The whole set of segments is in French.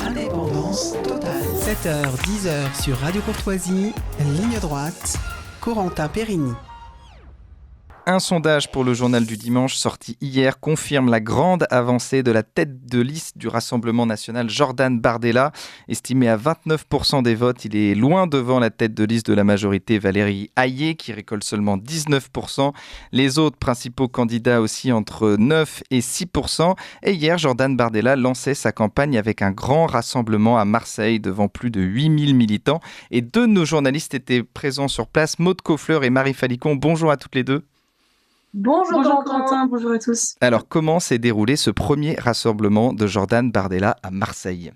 Indépendance totale. 7h, 10h sur Radio Courtoisie, ligne droite, Corentin Périni. Un sondage pour le journal du dimanche sorti hier confirme la grande avancée de la tête de liste du Rassemblement national Jordan Bardella. Estimé à 29% des votes, il est loin devant la tête de liste de la majorité Valérie Hayé qui récolte seulement 19%. Les autres principaux candidats aussi entre 9 et 6%. Et hier, Jordan Bardella lançait sa campagne avec un grand rassemblement à Marseille devant plus de 8000 militants. Et deux de nos journalistes étaient présents sur place, Maude Coffleur et Marie Falicon. Bonjour à toutes les deux. Bonjour Quentin, bonjour à tous. Alors, comment s'est déroulé ce premier rassemblement de Jordan Bardella à Marseille ?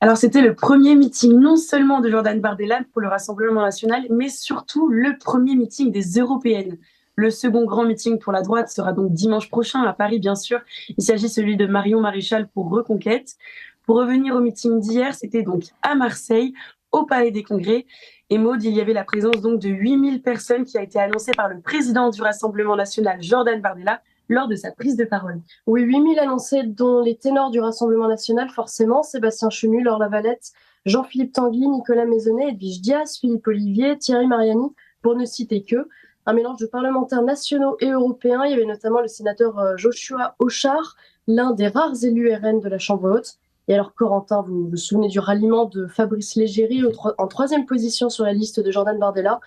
Alors, c'était le premier meeting non seulement de Jordan Bardella pour le Rassemblement national, mais surtout le premier meeting des Européennes. Le second grand meeting pour la droite sera donc dimanche prochain à Paris, bien sûr. Il s'agit celui de Marion Maréchal pour Reconquête. Pour revenir au meeting d'hier, c'était donc à Marseille, au Palais des Congrès. Et Maud, il y avait la présence donc de 8000 personnes qui a été annoncée par le président du Rassemblement national, Jordan Bardella, lors de sa prise de parole. Oui, 8000 annoncés, dont les ténors du Rassemblement national, forcément, Sébastien Chenu, Laure Lavalette, Jean-Philippe Tanguy, Nicolas Maisonnet, Edwige Diaz, Philippe Olivier, Thierry Mariani, pour ne citer que. Un mélange de parlementaires nationaux et européens. Il y avait notamment le sénateur Joshua Auchard, l'un des rares élus RN de la Chambre haute. Et alors, Corentin, vous vous souvenez du ralliement de Fabrice Légéry en troisième position sur la liste de Jordan Bardella,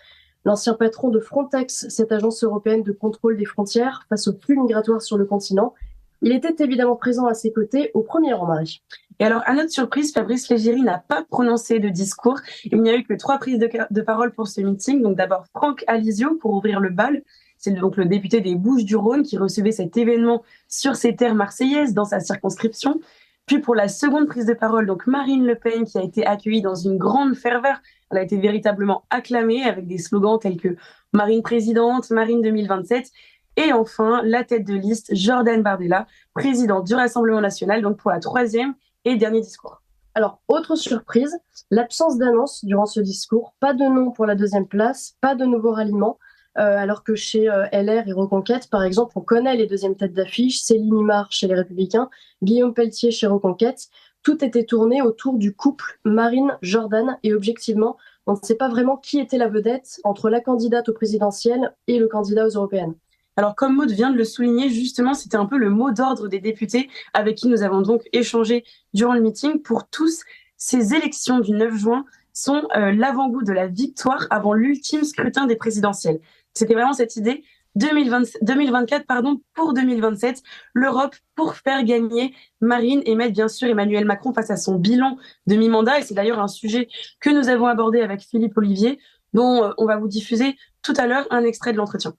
l'ancien patron de Frontex, cette agence européenne de contrôle des frontières face aux flux migratoires sur le continent. Il était évidemment présent à ses côtés au premier rang, Marie. Et alors, à notre surprise, Fabrice Légéry n'a pas prononcé de discours. Il n'y a eu que 3 prises de parole pour ce meeting. Donc d'abord, Franck Alizio pour ouvrir le bal. C'est donc le député des Bouches-du-Rhône qui recevait cet événement sur ses terres marseillaises dans sa circonscription. Puis pour la seconde prise de parole, donc Marine Le Pen qui a été accueillie dans une grande ferveur. Elle a été véritablement acclamée avec des slogans tels que Marine présidente, Marine 2027. Et enfin, la tête de liste, Jordan Bardella, président du Rassemblement national, donc pour la troisième et dernier discours. Alors, autre surprise, l'absence d'annonce durant ce discours. Pas de nom pour la deuxième place, pas de nouveau ralliement. Alors que chez LR et Reconquête, par exemple, on connaît les deuxièmes têtes d'affiche, Céline Imard chez les Républicains, Guillaume Pelletier chez Reconquête. Tout était tourné autour du couple Marine-Jordan et objectivement, on ne sait pas vraiment qui était la vedette entre la candidate au présidentiel et le candidat aux européennes. Alors, comme Maud vient de le souligner, justement, c'était un peu le mot d'ordre des députés avec qui nous avons donc échangé durant le meeting. Pour tous, ces élections du 9 juin sont l'avant-goût de la victoire avant l'ultime scrutin des présidentielles. C'était vraiment cette idée, 2024 pour 2027, l'Europe pour faire gagner Marine et mettre bien sûr Emmanuel Macron face à son bilan de mi-mandat. Et c'est d'ailleurs un sujet que nous avons abordé avec Philippe Olivier, dont on va vous diffuser tout à l'heure un extrait de l'entretien.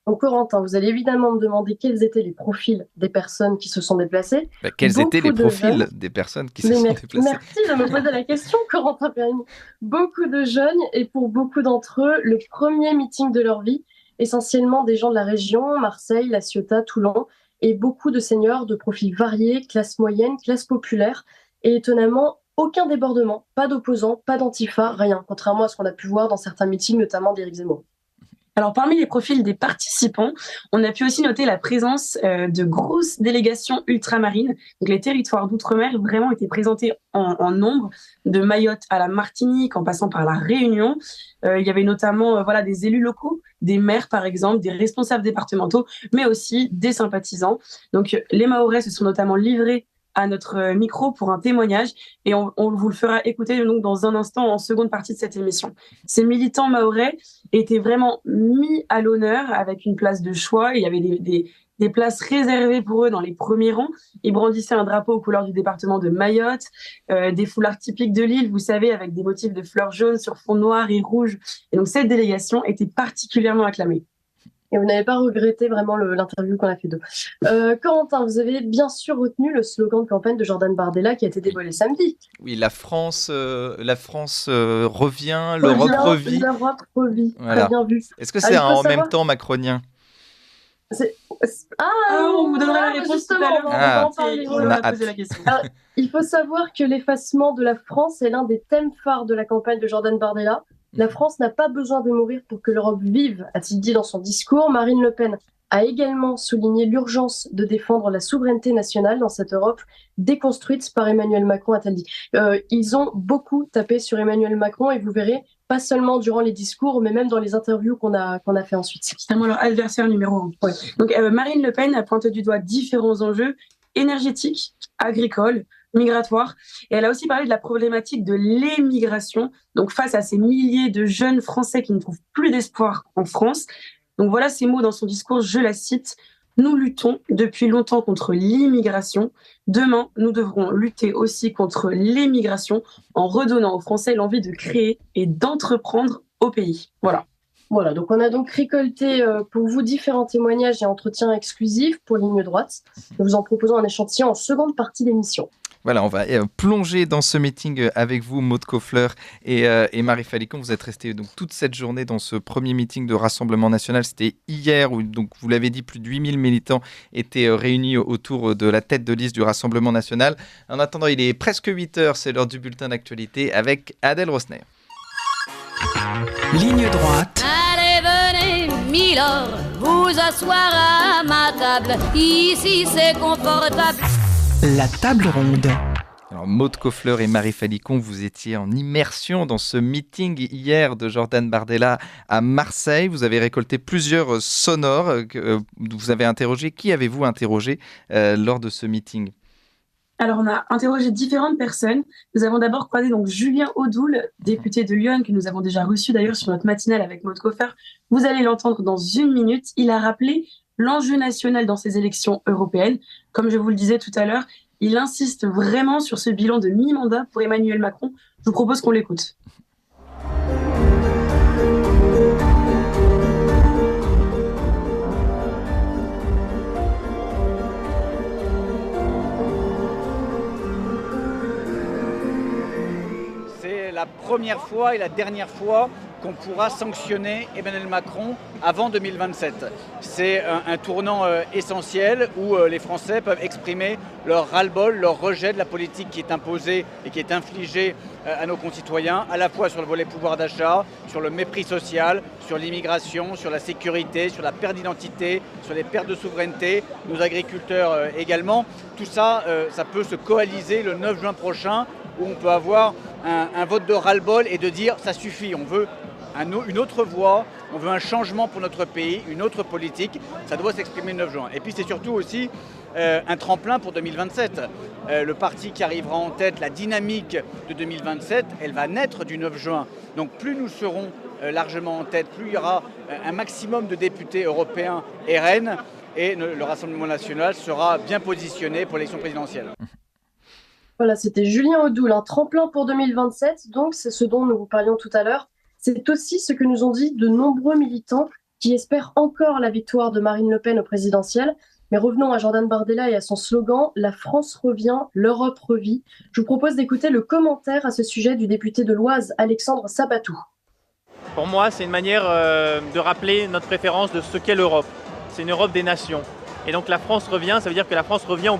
Donc, Corentin, vous allez évidemment me demander quels étaient les profils des personnes qui se sont déplacées. Quels étaient les profils des personnes qui se sont déplacées ? Merci de me poser la question, Corentin Périni. Beaucoup de jeunes et pour beaucoup d'entre eux, le premier meeting de leur vie, essentiellement des gens de la région, Marseille, La Ciotat, Toulon, et beaucoup de seniors de profils variés, classe moyenne, classe populaire, et étonnamment, aucun débordement, pas d'opposants, pas d'antifa, rien, contrairement à ce qu'on a pu voir dans certains meetings, notamment d'Éric Zemmour. Alors, parmi les profils des participants, on a pu aussi noter la présence de grosses délégations ultramarines. Donc, les territoires d'outre-mer vraiment étaient présentés en nombre, de Mayotte à la Martinique, en passant par la Réunion. Il y avait notamment des élus locaux, des maires par exemple, des responsables départementaux, mais aussi des sympathisants. Donc, les Mahorais se sont notamment livrés à notre micro pour un témoignage et on vous le fera écouter donc dans un instant en seconde partie de cette émission. Ces militants mahorais étaient vraiment mis à l'honneur avec une place de choix. Il y avait des places réservées pour eux dans les premiers rangs. Ils brandissaient un drapeau aux couleurs du département de Mayotte, des foulards typiques de l'île, vous savez, avec des motifs de fleurs jaunes sur fond noir et rouge. Et donc cette délégation était particulièrement acclamée. Et vous n'avez pas regretté vraiment l'interview qu'on a fait d'eux. Corentin, vous avez bien sûr retenu le slogan de campagne de Jordan Bardella qui a été dévoilé samedi. Oui, la France revient, l'Europe revit. L'Europe revit, voilà. Très bien vu. Est-ce que c'est en même temps macronien ? On vous donnera la réponse tout à l'heure. On va en parler. On a posé la question. Alors, il faut savoir que l'effacement de la France est l'un des thèmes phares de la campagne de Jordan Bardella. La France n'a pas besoin de mourir pour que l'Europe vive, a-t-il dit dans son discours. Marine Le Pen a également souligné l'urgence de défendre la souveraineté nationale dans cette Europe déconstruite par Emmanuel Macron, a-t-elle dit. Ils ont beaucoup tapé sur Emmanuel Macron et vous verrez, pas seulement durant les discours, mais même dans les interviews qu'on a fait ensuite. C'est finalement leur adversaire numéro 1. Ouais. Donc Marine Le Pen a pointé du doigt différents enjeux énergétiques, agricoles, migratoires. Et elle a aussi parlé de la problématique de l'émigration. Donc face à ces milliers de jeunes Français qui ne trouvent plus d'espoir en France. Donc voilà ces mots dans son discours, je la cite. Nous luttons depuis longtemps contre l'immigration. Demain, nous devrons lutter aussi contre l'émigration en redonnant aux Français l'envie de créer et d'entreprendre au pays. Voilà, donc on a donc récolté pour vous différents témoignages et entretiens exclusifs pour Ligne Droite. Nous vous en proposons un échantillon en seconde partie d'émission. Voilà, on va plonger dans ce meeting avec vous, Maud Koffler et Marie Falicon. Vous êtes restés donc toute cette journée dans ce premier meeting de Rassemblement National. C'était hier où, donc, vous l'avez dit, plus de 8000 militants étaient réunis autour de la tête de liste du Rassemblement National. En attendant, il est presque 8h, c'est l'heure du bulletin d'actualité avec Adèle Rosner. Ligne droite. Allez, venez, Milord, vous asseoir à ma table. Ici, c'est confortable. La table ronde. Alors, Maud Koffler et Marie Falicon, vous étiez en immersion dans ce meeting hier de Jordan Bardella à Marseille. Vous avez récolté plusieurs sonores. Vous avez interrogé. Qui avez-vous interrogé lors de ce meeting ? Alors, on a interrogé différentes personnes. Nous avons d'abord croisé donc Julien Audoul, député de Lyon, que nous avons déjà reçu d'ailleurs sur notre matinale avec Maud Koffler. Vous allez l'entendre dans une minute. Il a rappelé l'enjeu national dans ces élections européennes. Comme je vous le disais tout à l'heure, il insiste vraiment sur ce bilan de mi-mandat pour Emmanuel Macron. Je vous propose qu'on l'écoute. C'est la première fois et la dernière fois qu'on pourra sanctionner Emmanuel Macron avant 2027. C'est un tournant essentiel où les Français peuvent exprimer leur ras-le-bol, leur rejet de la politique qui est imposée et qui est infligée à nos concitoyens, à la fois sur le volet pouvoir d'achat, sur le mépris social, sur l'immigration, sur la sécurité, sur la perte d'identité, sur les pertes de souveraineté, nos agriculteurs également. Tout ça, ça peut se coaliser le 9 juin prochain où on peut avoir un vote de ras-le-bol et de dire ça suffit, on veut une autre voie, on veut un changement pour notre pays, une autre politique, ça doit s'exprimer le 9 juin. Et puis c'est surtout aussi un tremplin pour 2027. Le parti qui arrivera en tête, la dynamique de 2027, elle va naître du 9 juin. Donc plus nous serons largement en tête, plus il y aura un maximum de députés européens RN et le Rassemblement National sera bien positionné pour l'élection présidentielle. Voilà, c'était Julien Audoul, un tremplin pour 2027, donc c'est ce dont nous vous parlions tout à l'heure. C'est aussi ce que nous ont dit de nombreux militants qui espèrent encore la victoire de Marine Le Pen au présidentiel. Mais revenons à Jordan Bardella et à son slogan « La France revient, l'Europe revit ». Je vous propose d'écouter le commentaire à ce sujet du député de l'Oise, Alexandre Sabatou. Pour moi, c'est une manière de rappeler notre préférence de ce qu'est l'Europe. C'est une Europe des nations. Et donc la France revient, ça veut dire que la France revient au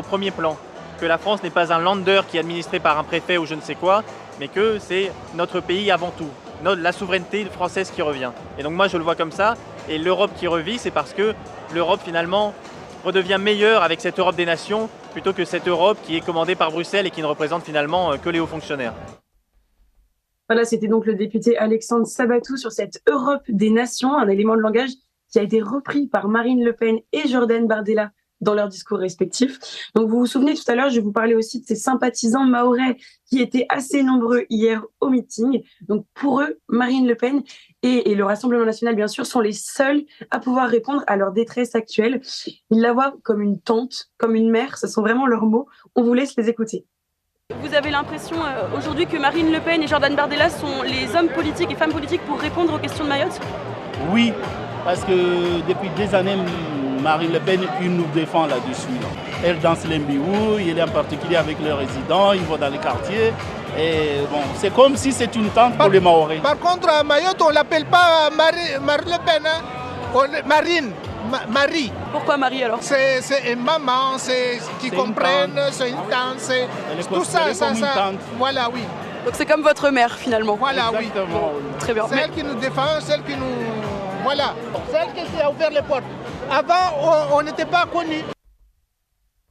premier plan. Que la France n'est pas un lander qui est administré par un préfet ou je ne sais quoi, mais que c'est notre pays avant tout. La souveraineté française qui revient. Et donc moi je le vois comme ça, et l'Europe qui revit, c'est parce que l'Europe finalement redevient meilleure avec cette Europe des nations, plutôt que cette Europe qui est commandée par Bruxelles et qui ne représente finalement que les hauts fonctionnaires. Voilà, c'était donc le député Alexandre Sabatou sur cette Europe des nations, un élément de langage qui a été repris par Marine Le Pen et Jordan Bardella dans leurs discours respectifs. Donc vous vous souvenez tout à l'heure, je vous parlais aussi de ces sympathisants mahorais qui étaient assez nombreux hier au meeting. Donc pour eux, Marine Le Pen et le Rassemblement National, bien sûr, sont les seuls à pouvoir répondre à leur détresse actuelle. Ils la voient comme une tante, comme une mère, ce sont vraiment leurs mots. On vous laisse les écouter. Vous avez l'impression aujourd'hui que Marine Le Pen et Jordan Bardella sont les hommes politiques et femmes politiques pour répondre aux questions de Mayotte ? Oui, parce que depuis des années, Marine Le Pen, il nous défend là-dessus. Elle danse l'Mbiou, il est en particulier avec les résidents, il va dans les quartiers. Et bon, c'est comme si c'est une tante pour les Mahorais. Par contre, à Mayotte, on ne l'appelle pas Marine Le Pen, hein. Marine. Marie. Pourquoi Marie alors ? C'est une maman, c'est qui comprennent, c'est une tante, c'est tout ça. Voilà, oui. Donc c'est comme votre mère finalement. Voilà, exactement, oui. Très bien. Celle qui nous défend, celle qui nous... Voilà. Celle qui a ouvert les portes. Avant, on n'était pas connus.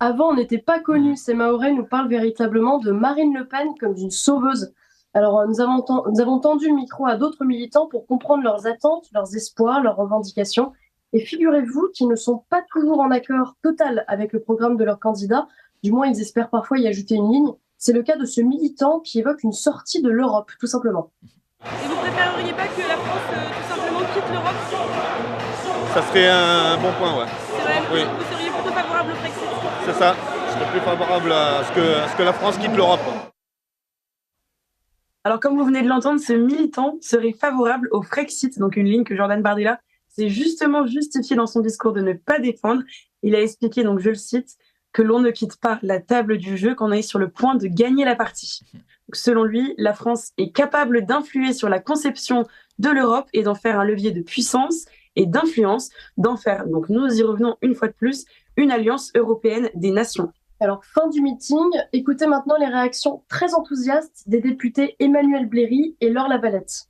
Avant, on n'était pas connus. Ces Mahorais nous parlent véritablement de Marine Le Pen comme d'une sauveuse. Alors, nous avons tendu le micro à d'autres militants pour comprendre leurs attentes, leurs espoirs, leurs revendications. Et figurez-vous qu'ils ne sont pas toujours en accord total avec le programme de leur candidat. Du moins, ils espèrent parfois y ajouter une ligne. C'est le cas de ce militant qui évoque une sortie de l'Europe, tout simplement. Et vous préféreriez pas que la France, tout simplement, quitte l'Europe? Ça serait un bon point, ouais. C'est vrai, oui. Vous seriez plutôt favorable au Brexit? C'est ça, je serais plus favorable à ce que la France quitte l'Europe. Alors, comme vous venez de l'entendre, ce militant serait favorable au Frexit, donc une ligne que Jordan Bardella s'est justement justifié dans son discours de ne pas défendre. Il a expliqué, donc je le cite, que l'on ne quitte pas la table du jeu, qu'on est sur le point de gagner la partie. Donc, selon lui, la France est capable d'influer sur la conception de l'Europe et d'en faire un levier de puissance et d'influence, d'en faire, donc nous y revenons une fois de plus, une alliance européenne des nations. Alors, fin du meeting, écoutez maintenant les réactions très enthousiastes des députés Emmanuel Bléry et Laure Lavalette.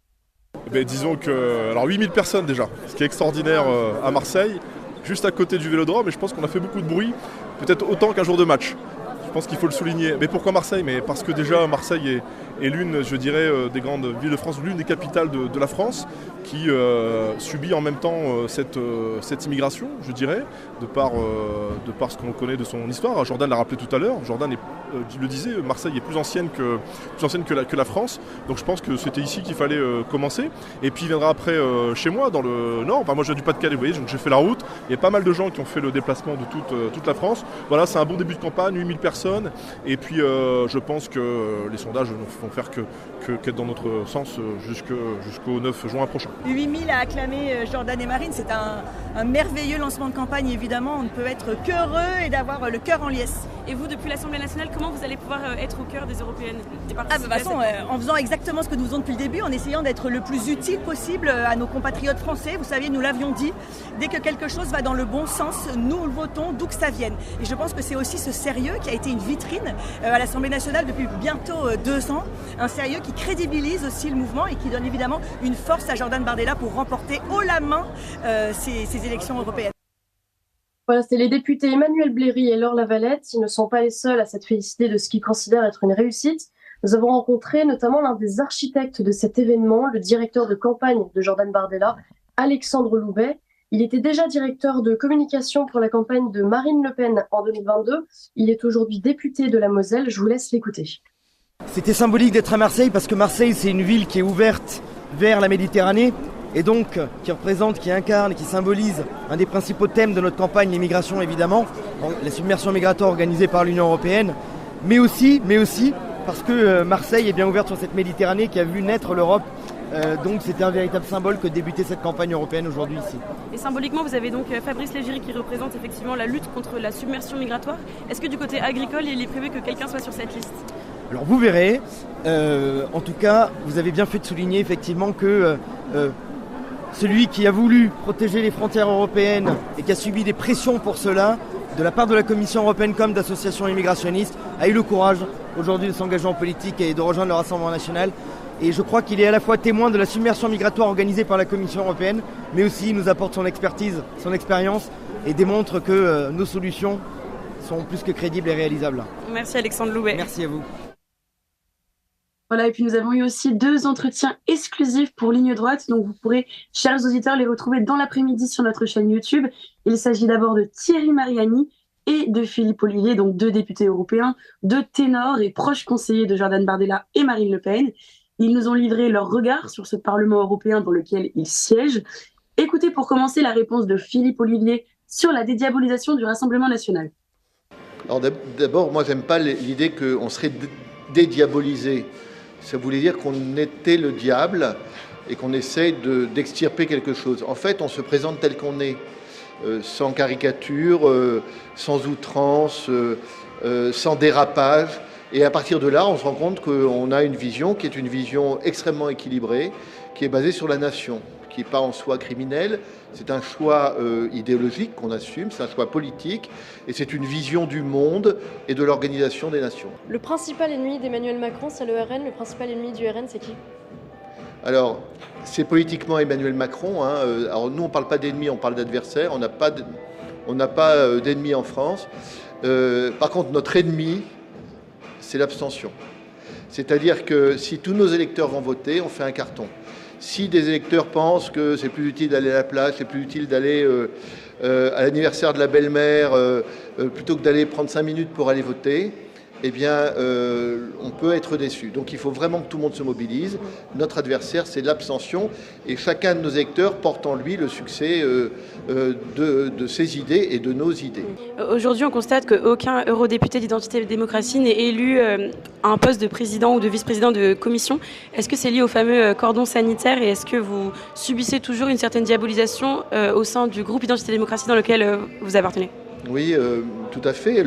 Disons que, alors 8000 personnes déjà, ce qui est extraordinaire à Marseille, juste à côté du Vélodrome, et je pense qu'on a fait beaucoup de bruit, peut-être autant qu'un jour de match. Je pense qu'il faut le souligner. Mais pourquoi Marseille? Mais parce que déjà Marseille est l'une, je dirais, des grandes villes de France, l'une des capitales de la France, qui subit en même temps cette immigration, je dirais, de par ce qu'on connaît de son histoire. Jordan l'a rappelé tout à l'heure. Jordan le disait, Marseille est plus ancienne que la France. Donc je pense que c'était ici qu'il fallait commencer. Et puis il viendra après chez moi, dans le Nord. Enfin, moi je viens du Pas-de-Calais, vous voyez, donc j'ai fait la route. Il y a pas mal de gens qui ont fait le déplacement de toute la France. Voilà, c'est un bon début de campagne, 8000 personnes. Et puis je pense que les sondages ne vont faire qu'être dans notre sens jusqu'au 9 juin prochain. 8000 a acclamé Jordan et Marine, c'est un merveilleux lancement de campagne évidemment, on ne peut être qu'heureux et d'avoir le cœur en liesse. Et vous, depuis l'Assemblée nationale, comment vous allez pouvoir être au cœur des européennes, en faisant exactement ce que nous faisons depuis le début, en essayant d'être le plus utile possible à nos compatriotes français. Vous savez, nous l'avions dit, dès que quelque chose va dans le bon sens, nous le votons d'où que ça vienne. Et je pense que c'est aussi ce sérieux qui a été une vitrine à l'Assemblée nationale depuis bientôt 2 ans, un sérieux qui crédibilise aussi le mouvement et qui donne évidemment une force à Jordan Bardella pour remporter haut la main ces élections européennes. Voilà, c'est les députés Emmanuel Bléry et Laure Lavalette. Ils ne sont pas les seuls à s'être félicités de ce qu'ils considèrent être une réussite. Nous avons rencontré notamment l'un des architectes de cet événement, le directeur de campagne de Jordan Bardella, Alexandre Loubet. Il était déjà directeur de communication pour la campagne de Marine Le Pen en 2022. Il est aujourd'hui député de la Moselle. Je vous laisse l'écouter. C'était symbolique d'être à Marseille parce que Marseille, c'est une ville qui est ouverte vers la Méditerranée et donc qui représente, qui incarne, qui symbolise un des principaux thèmes de notre campagne, l'immigration évidemment, la submersion migratoire organisée par l'Union européenne, mais aussi parce que Marseille est bien ouverte sur cette Méditerranée qui a vu naître l'Europe. Donc c'était un véritable symbole que de débuter cette campagne européenne aujourd'hui ici. Et symboliquement, vous avez donc Fabrice Légiri qui représente effectivement la lutte contre la submersion migratoire. Est-ce que du côté agricole, il est prévu que quelqu'un soit sur cette liste ? Alors vous verrez, en tout cas, vous avez bien fait de souligner effectivement que celui qui a voulu protéger les frontières européennes et qui a subi des pressions pour cela, de la part de la Commission européenne comme d'associations immigrationnistes, a eu le courage aujourd'hui de s'engager en politique et de rejoindre le Rassemblement national. Et je crois qu'il est à la fois témoin de la submersion migratoire organisée par la Commission européenne, mais aussi il nous apporte son expertise, son expérience et démontre que nos solutions sont plus que crédibles et réalisables. Merci Alexandre Loubet. Merci à vous. Voilà, et puis nous avons eu aussi 2 entretiens exclusifs pour Ligne Droite, donc vous pourrez, chers auditeurs, les retrouver dans l'après-midi sur notre chaîne YouTube. Il s'agit d'abord de Thierry Mariani et de Philippe Ollivier, donc 2 députés européens, 2 ténors et proches conseillers de Jordan Bardella et Marine Le Pen. Ils nous ont livré leur regard sur ce Parlement européen dans lequel ils siègent. Écoutez pour commencer la réponse de Philippe Ollivier sur la dédiabolisation du Rassemblement national. Alors d'abord, moi, j'aime pas l'idée qu'on serait dédiabolisé. Ça voulait dire qu'on était le diable et qu'on essaye d'extirper quelque chose. En fait, on se présente tel qu'on est, sans caricature, sans outrance, sans dérapage. Et à partir de là, on se rend compte qu'on a une vision qui est une vision extrêmement équilibrée, qui est basée sur la nation, qui n'est pas en soi criminelle. C'est un choix idéologique qu'on assume, c'est un choix politique, et c'est une vision du monde et de l'organisation des nations. Le principal ennemi d'Emmanuel Macron, c'est le RN. Le principal ennemi du RN, c'est qui ? Alors, c'est politiquement Emmanuel Macron. Hein. Alors nous, on ne parle pas d'ennemis, on parle d'adversaires. On n'a pas d'ennemis en France. Par contre, notre ennemi, c'est l'abstention. C'est-à-dire que si tous nos électeurs vont voter, on fait un carton. Si des électeurs pensent que c'est plus utile d'aller à la plage, c'est plus utile d'aller à l'anniversaire de la belle-mère, plutôt que d'aller prendre 5 minutes pour aller voter, eh bien, on peut être déçu. Donc il faut vraiment que tout le monde se mobilise. Notre adversaire, c'est l'abstention. Et chacun de nos électeurs porte en lui le succès de ses idées et de nos idées. Aujourd'hui, on constate qu'aucun eurodéputé d'Identité et Démocratie n'est élu à un poste de président ou de vice-président de commission. Est-ce que c'est lié au fameux cordon sanitaire et est-ce que vous subissez toujours une certaine diabolisation au sein du groupe Identité et Démocratie dans lequel vous appartenez ? Oui, tout à fait.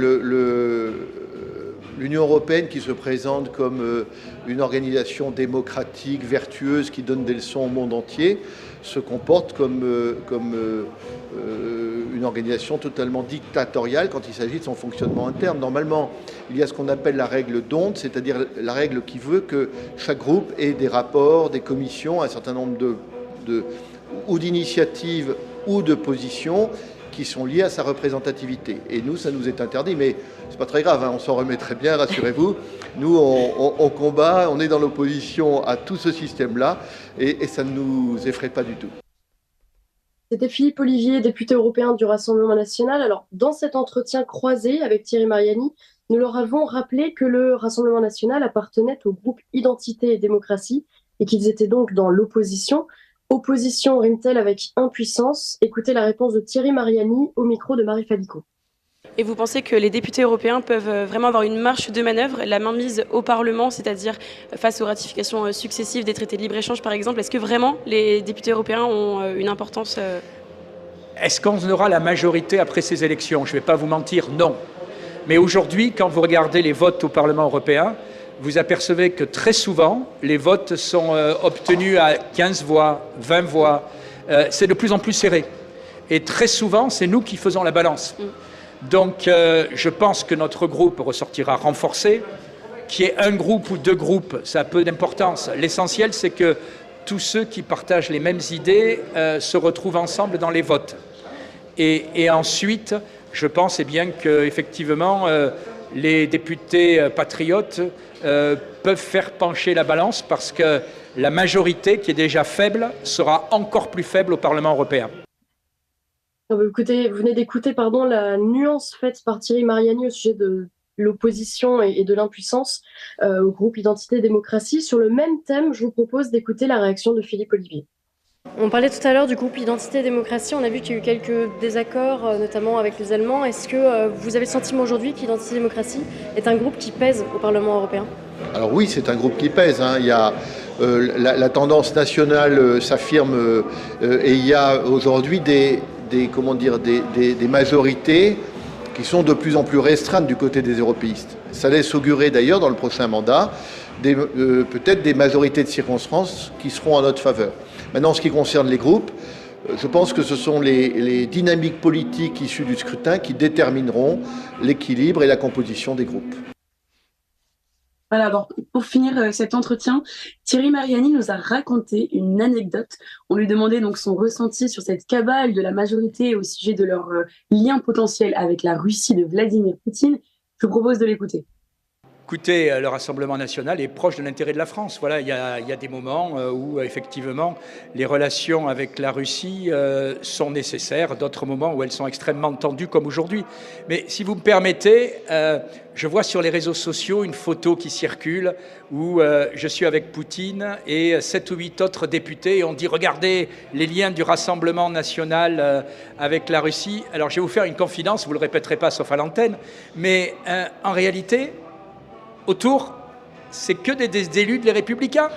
L'Union européenne qui se présente comme une organisation démocratique, vertueuse, qui donne des leçons au monde entier, se comporte comme une organisation totalement dictatoriale quand il s'agit de son fonctionnement interne. Normalement, il y a ce qu'on appelle la règle d'Hondt, c'est-à-dire la règle qui veut que chaque groupe ait des rapports, des commissions, un certain nombre ou d'initiatives ou de positions qui sont liées à sa représentativité. Et nous, ça nous est interdit, mais c'est pas très grave, hein, on s'en remet très bien, rassurez-vous. Nous, on combat, on est dans l'opposition à tout ce système-là, et ça ne nous effraie pas du tout. C'était Philippe Ollivier, député européen du Rassemblement national. Alors, dans cet entretien croisé avec Thierry Mariani, nous leur avons rappelé que le Rassemblement national appartenait au groupe Identité et Démocratie, et qu'ils étaient donc dans l'opposition. Opposition rime-t-elle avec impuissance? Écoutez la réponse de Thierry Mariani au micro de Marie Falico. Et vous pensez que les députés européens peuvent vraiment avoir une marge de manœuvre, la mainmise au Parlement, c'est-à-dire face aux ratifications successives des traités de libre-échange par exemple? Est-ce que vraiment les députés européens ont une importance Est-ce qu'on aura la majorité après ces élections? Je ne vais pas vous mentir, non. Mais aujourd'hui, quand vous regardez les votes au Parlement européen, vous apercevez que très souvent, les votes sont obtenus à 15 voix, 20 voix. C'est de plus en plus serré. Et très souvent, c'est nous qui faisons la balance. Donc, je pense que notre groupe ressortira renforcé. Qu'il y ait un groupe ou deux groupes, ça a peu d'importance. L'essentiel, c'est que tous ceux qui partagent les mêmes idées se retrouvent ensemble dans les votes. Et ensuite, je pense bien qu'effectivement, les députés patriotes peuvent faire pencher la balance parce que la majorité, qui est déjà faible, sera encore plus faible au Parlement européen. Écoutez, vous venez d'écouter la nuance faite par Thierry Mariani au sujet de l'opposition et de l'impuissance au groupe Identité et Démocratie. Sur le même thème, je vous propose d'écouter la réaction de Philippe Ollivier. On parlait tout à l'heure du groupe Identité et Démocratie. On a vu qu'il y a eu quelques désaccords, notamment avec les Allemands. Est-ce que vous avez le sentiment aujourd'hui qu'Identité et Démocratie est un groupe qui pèse au Parlement européen? Alors oui, c'est un groupe qui pèse. Hein. Il y a, la tendance nationale s'affirme et il y a aujourd'hui des majorités qui sont de plus en plus restreintes du côté des européistes. Ça laisse augurer d'ailleurs dans le prochain mandat peut-être des majorités de circonstances qui seront en notre faveur. Maintenant, en ce qui concerne les groupes, je pense que ce sont les dynamiques politiques issues du scrutin qui détermineront l'équilibre et la composition des groupes. Voilà, bon, pour finir cet entretien, Thierry Mariani nous a raconté une anecdote. On lui demandait donc son ressenti sur cette cabale de la majorité au sujet de leur lien potentiel avec la Russie de Vladimir Poutine. Je vous propose de l'écouter. Écoutez, le Rassemblement national est proche de l'intérêt de la France. Voilà, il y a des moments où, effectivement, les relations avec la Russie sont nécessaires, d'autres moments où elles sont extrêmement tendues, comme aujourd'hui. Mais si vous me permettez, je vois sur les réseaux sociaux une photo qui circule où je suis avec Poutine et 7 ou 8 autres députés et on dit « Regardez les liens du Rassemblement national avec la Russie ». Alors, je vais vous faire une confidence, vous ne le répéterez pas sauf à l'antenne, mais en réalité... Autour, c'est que des élus de les Républicains.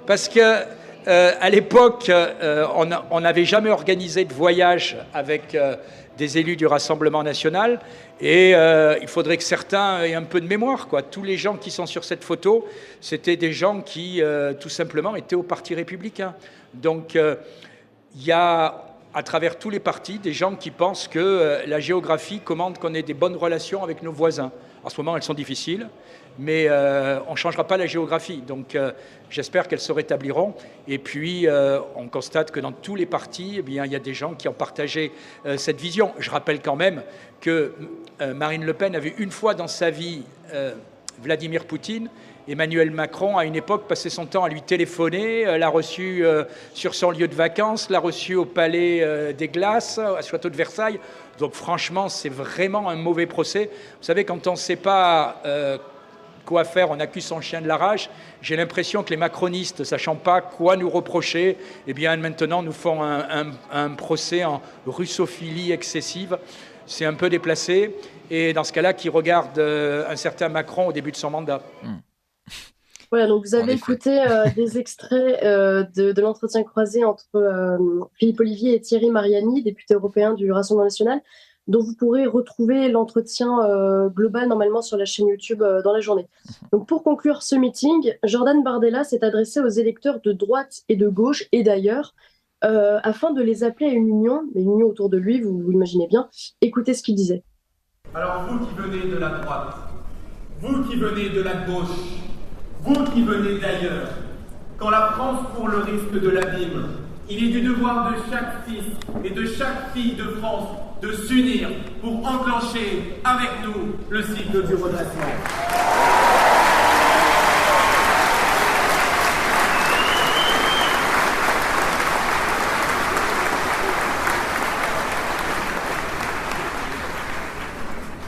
Parce que à l'époque, on n'avait jamais organisé de voyage avec des élus du Rassemblement national. Et il faudrait que certains aient un peu de mémoire, quoi. Tous les gens qui sont sur cette photo, c'était des gens qui, tout simplement, étaient au Parti républicain. Donc, il y a, à travers tous les partis, des gens qui pensent que la géographie commande qu'on ait des bonnes relations avec nos voisins. En ce moment, elles sont difficiles, mais on ne changera pas la géographie. Donc, j'espère qu'elles se rétabliront. Et puis, on constate que dans tous les partis, eh bien, il y a des gens qui ont partagé cette vision. Je rappelle quand même que Marine Le Pen a vu une fois dans sa vie Vladimir Poutine. Emmanuel Macron, à une époque, passait son temps à lui téléphoner, l'a reçu sur son lieu de vacances, l'a reçu au Palais des Glaces, au château de Versailles. Donc franchement, c'est vraiment un mauvais procès. Vous savez, quand on ne sait pas quoi faire, on accuse son chien de la rage. J'ai l'impression que les macronistes, sachant pas quoi nous reprocher, eh bien maintenant nous font un procès en russophilie excessive. C'est un peu déplacé. Et dans ce cas-là, qui regarde un certain Macron au début de son mandat. Voilà, donc vous avez écouté des extraits de l'entretien croisé entre Philippe Ollivier et Thierry Mariani, député européen du Rassemblement national, dont vous pourrez retrouver l'entretien global normalement sur la chaîne YouTube dans la journée. Donc pour conclure ce meeting, Jordan Bardella s'est adressé aux électeurs de droite et de gauche et d'ailleurs, afin de les appeler à une union autour de lui, vous imaginez bien. Écoutez ce qu'il disait. Alors vous qui venez de la droite, vous qui venez de la gauche, vous qui venez d'ailleurs, quand la France court le risque de l'abîme, il est du devoir de chaque fils et de chaque fille de France de s'unir pour enclencher avec nous le cycle du redressement.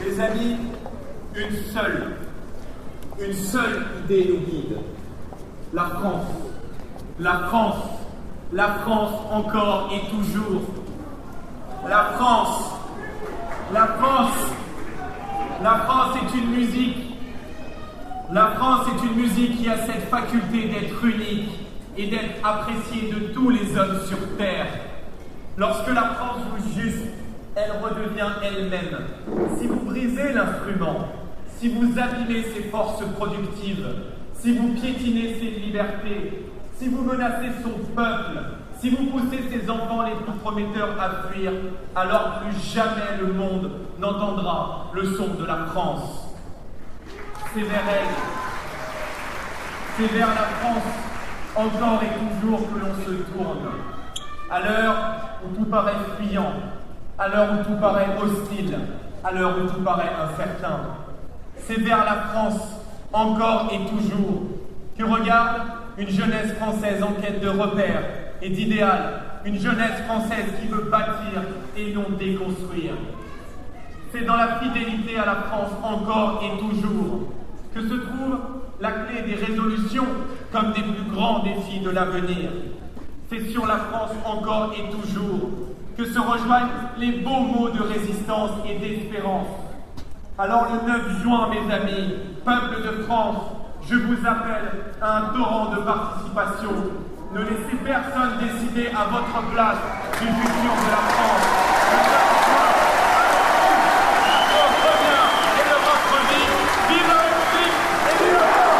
Les amis, une seule idée nous guide. La France. La France. La France encore et toujours. La France. La France. La France est une musique. La France est une musique qui a cette faculté d'être unique et d'être appréciée de tous les hommes sur terre. Lorsque la France joue juste, elle redevient elle-même. Si vous brisez l'instrument, si vous abîmez ses forces productives, si vous piétinez ses libertés, si vous menacez son peuple, si vous poussez ses enfants les plus prometteurs à fuir, alors plus jamais le monde n'entendra le son de la France. C'est vers elle, c'est vers la France, encore et toujours que l'on se tourne. À l'heure où tout paraît fuyant, à l'heure où tout paraît hostile, à l'heure où tout paraît incertain. C'est vers la France, encore et toujours, que regarde une jeunesse française en quête de repères et d'idéal, une jeunesse française qui veut bâtir et non déconstruire. C'est dans la fidélité à la France, encore et toujours, que se trouve la clé des résolutions comme des plus grands défis de l'avenir. C'est sur la France, encore et toujours, que se rejoignent les beaux mots de résistance et d'espérance. Alors le 9 juin, mes amis, peuple de France, je vous appelle à un torrent de participation. Ne laissez personne décider à votre place du futur de la France. Votre bien et de votre vie. Vive la République et vive la France!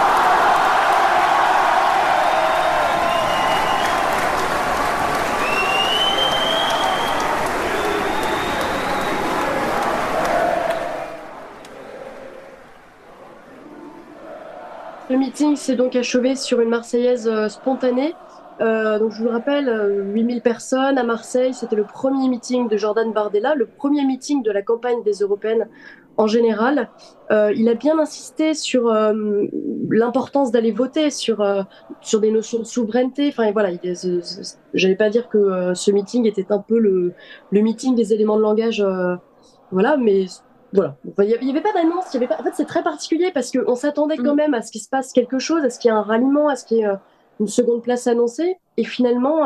Le meeting s'est donc achevé sur une Marseillaise spontanée. Donc je vous le rappelle, 8000 personnes à Marseille. C'était le premier meeting de Jordan Bardella, le premier meeting de la campagne des Européennes en général. Il a bien insisté sur l'importance d'aller voter, sur des notions de souveraineté. Enfin voilà, j'allais pas dire que ce meeting était un peu le meeting des éléments de langage. Voilà, mais... Voilà. Il n'y avait pas d'annonce, En fait, c'est très particulier parce qu'on s'attendait quand même à ce qu'il se passe quelque chose, à ce qu'il y ait un ralliement, à ce qu'il y ait une seconde place annoncée. Et finalement,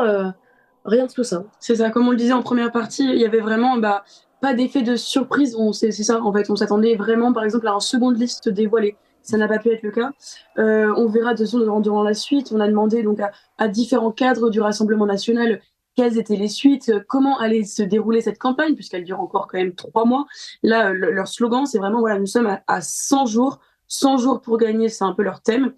rien de tout ça. C'est ça. Comme on le disait en première partie, il y avait vraiment pas d'effet de surprise. C'est ça, en fait. On s'attendait vraiment, par exemple, à une seconde liste dévoilée. Ça n'a pas pu être le cas. On verra de toute façon durant la suite. On a demandé donc à différents cadres du Rassemblement national quelles étaient les suites, comment allait se dérouler cette campagne, puisqu'elle dure encore quand même 3 mois. Là, leur slogan, c'est vraiment, voilà, nous sommes à 100 jours. 100 jours pour gagner, c'est un peu leur thème.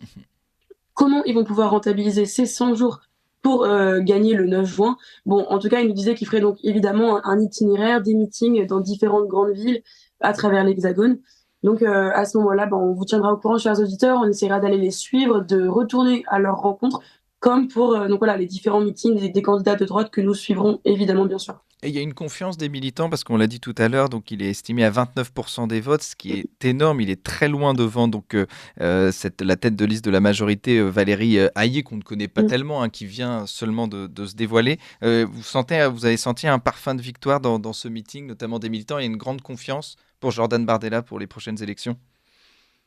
Comment ils vont pouvoir rentabiliser ces 100 jours pour gagner le 9 juin? Bon, en tout cas, ils nous disaient qu'ils feraient donc évidemment un itinéraire, des meetings dans différentes grandes villes à travers l'Hexagone. Donc à ce moment-là, on vous tiendra au courant, chers auditeurs. On essaiera d'aller les suivre, de retourner à leur rencontre, comme pour les différents meetings des candidats de droite que nous suivrons évidemment, bien sûr. Et il y a une confiance des militants, parce qu'on l'a dit tout à l'heure, donc il est estimé à 29% des votes, ce qui est énorme. Il est très loin devant donc, la tête de liste de la majorité, Valérie Hayé, qu'on ne connaît pas tellement, qui vient seulement de se dévoiler. Vous avez senti un parfum de victoire dans ce meeting, notamment des militants, et une grande confiance pour Jordan Bardella pour les prochaines élections?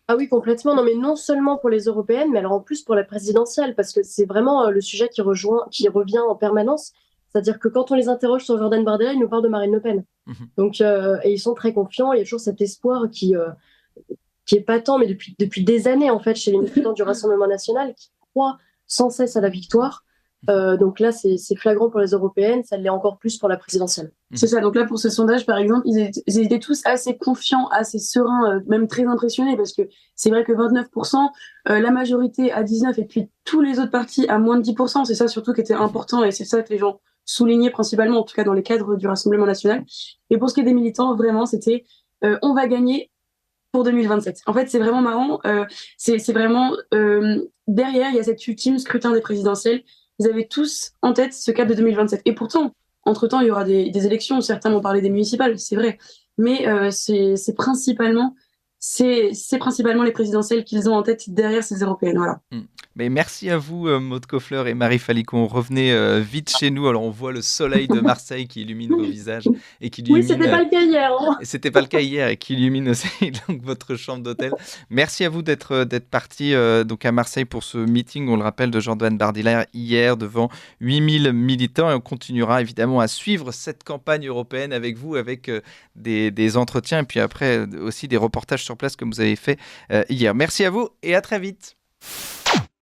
Ah oui, complètement. Non, mais non seulement pour les européennes, mais alors en plus pour la présidentielle, parce que c'est vraiment le sujet qui revient en permanence. C'est-à-dire que quand on les interroge sur Jordan Bardella, ils nous parlent de Marine Le Pen. Donc, et ils sont très confiants. Il y a toujours cet espoir qui est patent, mais depuis des années, en fait, chez les militants du Rassemblement national, qui croient sans cesse à la victoire. Donc là, c'est flagrant pour les européennes, ça l'est encore plus pour la présidentielle. C'est ça, donc là pour ce sondage par exemple, ils étaient tous assez confiants, assez sereins, même très impressionnés, parce que c'est vrai que 29%, la majorité à 19%, et puis tous les autres partis à moins de 10%, c'est ça surtout qui était important, et c'est ça que les gens soulignaient principalement, en tout cas dans les cadres du Rassemblement national. Et pour ce qui est des militants, vraiment c'était on va gagner pour 2027. En fait c'est vraiment marrant, c'est vraiment derrière il y a cet ultime scrutin des présidentielles. Ils avaient tous en tête ce cap de 2027. Et pourtant, entre-temps, il y aura des élections. Certains m'ont parlé des municipales, c'est vrai. Mais c'est principalement les présidentielles qu'ils ont en tête derrière ces européennes. Voilà. Mais merci à vous, Maude Koffler et Marie Falicon. Revenez vite chez nous. Alors, on voit le soleil de Marseille qui illumine vos visages. Et qui illumine, oui, c'était pas le cas hier. C'était pas le cas hier et qui illumine aussi donc, votre chambre d'hôtel. Merci à vous d'être partis donc à Marseille pour ce meeting, on le rappelle, de Jordan Bardella hier devant 8000 militants. Et on continuera évidemment à suivre cette campagne européenne avec vous, avec des entretiens et puis après aussi des reportages sur place comme vous avez fait hier. Merci à vous et à très vite.